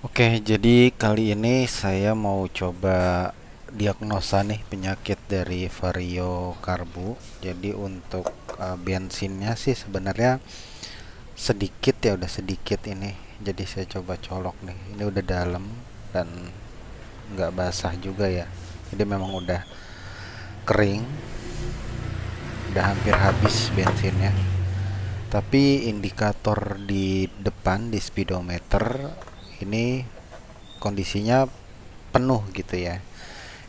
Oke, jadi kali ini saya mau coba diagnosa nih penyakit dari Vario Karbu. Jadi untuk bensinnya sih sebenarnya sedikit ya, udah sedikit ini. Jadi saya coba colok nih. Ini udah dalam dan nggak basah juga ya. Jadi memang udah kering, udah hampir habis bensinnya. Tapi indikator di depan di speedometer ini kondisinya penuh gitu ya.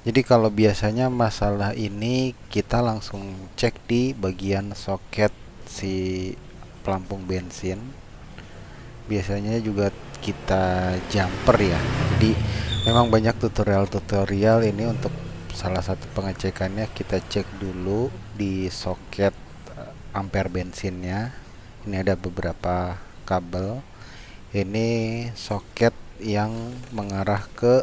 Jadi kalau biasanya masalah ini kita langsung cek di bagian soket si pelampung bensin. Biasanya juga kita jumper ya. Jadi memang banyak tutorial-tutorial ini untuk salah satu pengecekannya kita cek dulu di soket ampere bensinnya. Ini ada beberapa kabel. Ini soket yang mengarah ke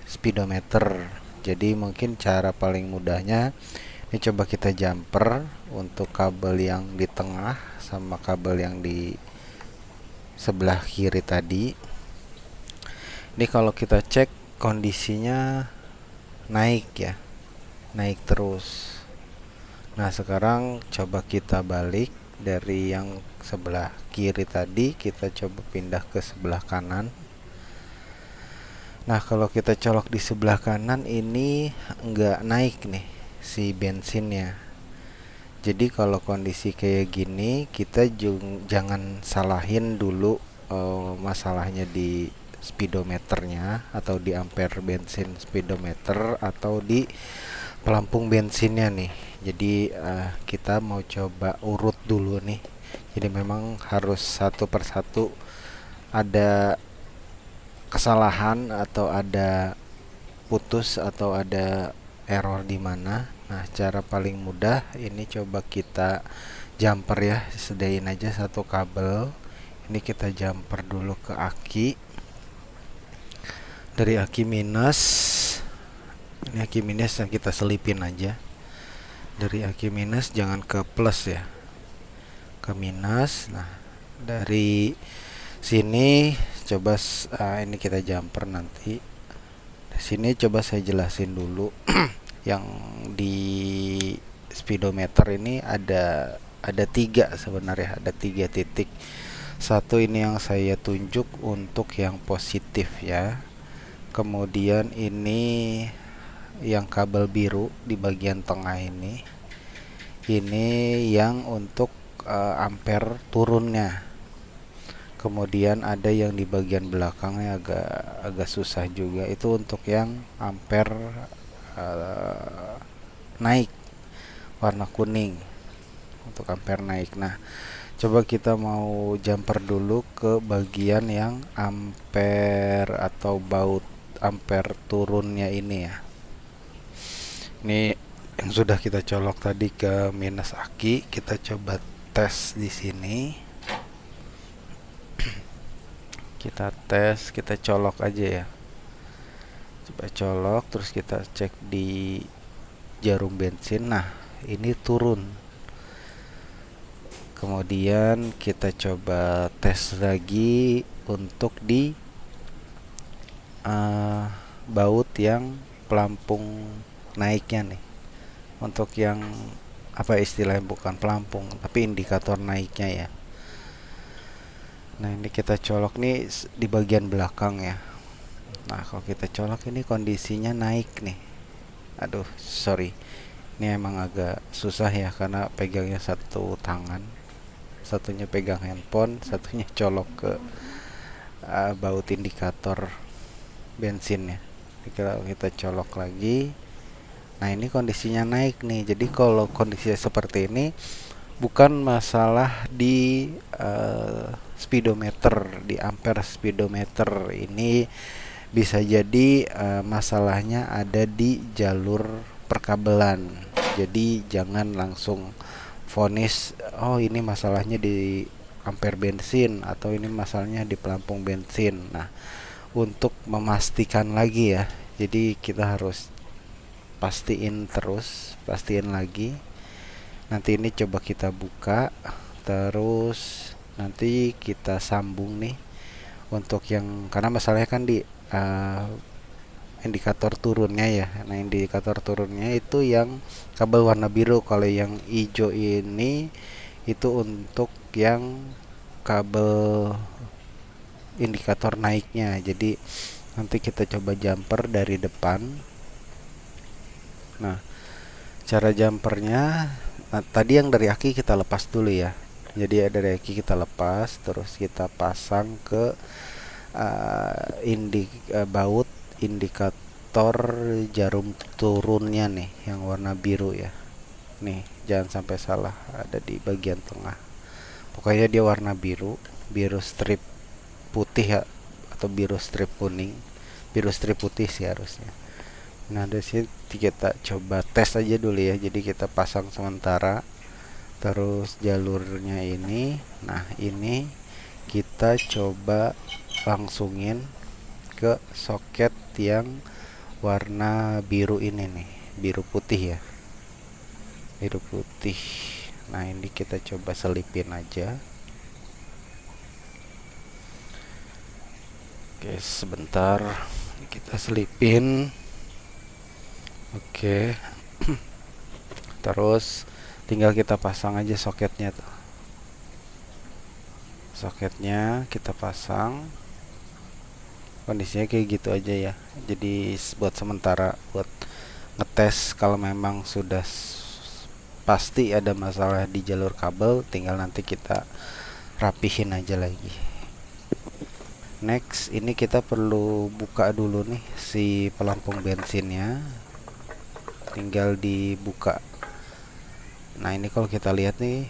speedometer. Jadi mungkin cara paling mudahnya ini coba kita jumper untuk kabel yang di tengah sama kabel yang di sebelah kiri tadi. Ini kalau kita cek kondisinya naik ya, naik terus. Nah, sekarang coba kita balik dari yang sebelah kiri tadi, kita coba pindah ke sebelah kanan. Nah, kalau kita colok di sebelah kanan ini nggak naik nih si bensinnya. Jadi kalau kondisi kayak gini kita jangan salahin dulu masalahnya di speedometernya atau di ampere bensin speedometer atau di pelampung bensinnya nih. Jadi kita mau coba urut dulu nih. Jadi memang harus satu persatu ada kesalahan atau ada putus atau ada error di mana. Nah, cara paling mudah ini coba kita jumper ya, sedain aja satu kabel. Ini kita jumper dulu ke aki. Dari aki minus, ini aki minus yang kita selipin aja. Dari aki minus jangan ke plus ya, ke minus. Nah, dari sini coba ini kita jumper nanti. Di sini coba saya jelasin dulu yang di speedometer ini ada tiga sebenarnya, ada tiga titik. Satu ini yang saya tunjuk untuk yang positif ya. Kemudian ini yang kabel biru di bagian tengah ini yang untuk ampere turunnya. Kemudian ada yang di bagian belakangnya agak susah juga, itu untuk yang ampere naik, warna kuning untuk ampere naik. Nah, coba kita mau jumper dulu ke bagian yang ampere atau baut ampere turunnya ini ya. Ini yang sudah kita colok tadi ke minus aki, kita coba tes di sini. Kita tes, kita colok aja ya. Coba colok, terus kita cek di jarum bensin. Nah, ini turun. Kemudian kita coba tes lagi untuk di baut yang pelampung naiknya nih. Untuk yang apa istilahnya, bukan pelampung tapi indikator naiknya ya. Nah, ini kita colok nih di bagian belakang ya. Nah, kalau kita colok ini kondisinya naik nih. Aduh, sorry. Ini emang agak susah ya karena pegangnya satu tangan. Satunya pegang handphone, satunya colok ke baut indikator bensinnya. Kalau kita colok lagi, nah ini kondisinya naik nih. Jadi kalau kondisinya seperti ini bukan masalah di speedometer, di ampere speedometer. Ini bisa jadi masalahnya ada di jalur perkabelan. Jadi jangan langsung vonis, oh ini masalahnya di ampere bensin atau ini masalahnya di pelampung bensin. Nah, untuk memastikan lagi ya, jadi kita harus pastiin lagi. Nanti ini coba kita buka, terus nanti kita sambung nih untuk yang karena masalahnya kan di indikator turunnya ya. Nah, indikator turunnya itu yang kabel warna biru. Kalau yang hijau ini itu untuk yang kabel indikator naiknya. Jadi nanti kita coba jumper dari depan. Nah, cara jumpernya, nah, tadi yang dari aki kita lepas dulu ya. Jadi dari aki kita lepas, terus kita pasang ke baut indikator jarum turunnya nih, yang warna biru ya. Nih, jangan sampai salah, ada di bagian tengah. Pokoknya dia warna biru, biru strip putih ya, atau biru strip kuning, biru strip putih sih harusnya. Nah, dari sini kita coba tes aja dulu ya. Jadi kita pasang sementara, terus jalurnya ini. Nah, ini kita coba langsungin ke soket yang warna biru ini nih, biru putih ya, biru putih. Nah, ini kita coba selipin aja. Oke, sebentar kita selipin. Oke. Terus tinggal kita pasang aja soketnya tuh. Soketnya kita pasang. Kondisinya kayak gitu aja ya. Jadi buat sementara, buat ngetes kalau memang sudah pasti ada masalah di jalur kabel, tinggal nanti kita rapihin aja lagi. Next, ini kita perlu buka dulu nih si pelampung bensinnya. Tinggal dibuka. Nah, ini kalau kita lihat nih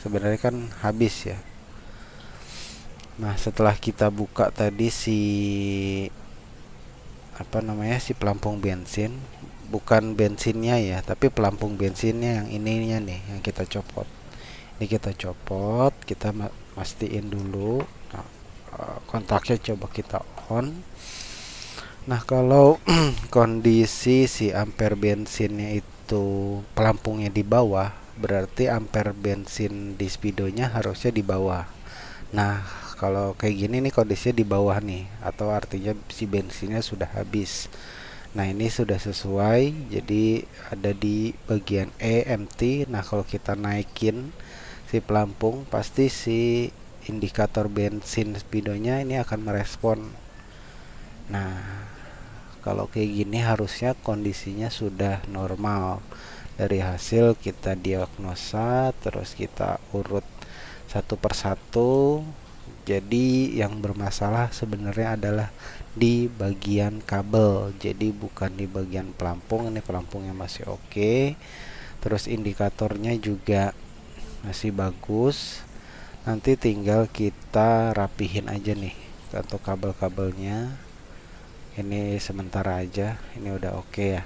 sebenarnya kan habis ya. Nah, setelah kita buka tadi si si pelampung bensin, bukan bensinnya ya, tapi pelampung bensinnya yang ininya nih yang kita copot. Ini kita copot, kita mastiin dulu. Nah, kontaknya coba kita on. Nah, kalau kondisi si ampere bensinnya itu pelampungnya di bawah, berarti ampere bensin di speedonya harusnya di bawah. Nah, kalau kayak gini nih kondisinya di bawah nih, atau artinya si bensinnya sudah habis. Nah, ini sudah sesuai, jadi ada di bagian EMT. Nah, kalau kita naikin si pelampung, pasti si indikator bensin speedonya ini akan merespon. Nah, kalau kayak gini harusnya kondisinya sudah normal. Dari hasil kita diagnosa, terus kita urut satu persatu. Jadi yang bermasalah sebenarnya adalah di bagian kabel. Jadi bukan di bagian pelampung. Ini pelampungnya masih oke. Terus indikatornya juga masih bagus. Nanti tinggal kita rapihin aja nih untuk kabel-kabelnya. Ini sementara aja, ini udah oke ya.